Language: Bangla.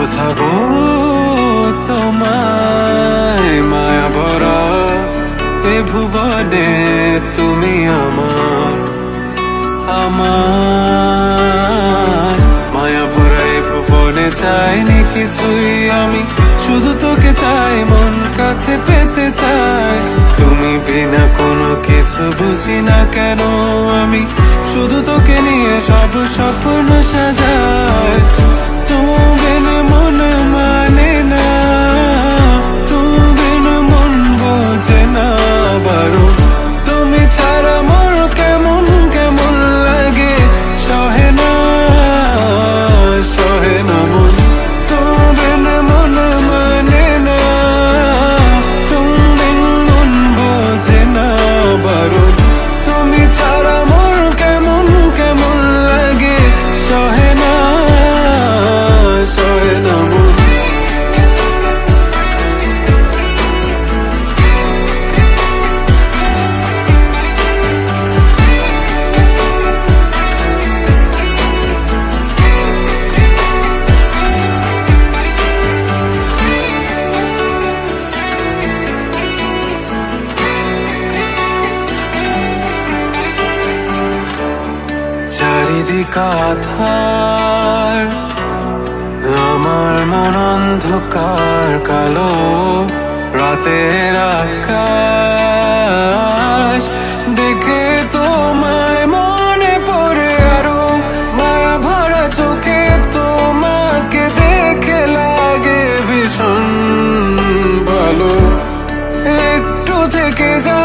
বোঝাবো তোমায় মায়া ভরা এ ভুবনে তুমি আমার আমার মায়া ভরা এ ভুবনে চাইনি কিছুই আমি, শুধু তোকে চাই, মন কাছে পেতে চাই। তুমি বিনা কোনো কিছু বুঝি না কেন আমি, শুধু তোকে নিয়ে সব স্বপ্ন সাজাই। তুমি বিন মন মানে না, তুমি বিন মন বোঝে না বারো। তুমি ছাড়া মোর কেমন কেমন লাগে, সহে না সহে না মন। তুমি বিন মন মানে না, তুমি বিন মন বোঝে না বারো। তুমি ছাড়া মোর কেমন কেমন লাগে, সহে না সহে না মন। চারিদিক আধার, আমার মন অন্ধকার কালো। রাতের আকাশ দেখে তোমায় মনে পড়ে আরো, মায়া ভরা চোখে তোমাকে দেখে লাগে ভীষণ ভালো। একটু থেকে যা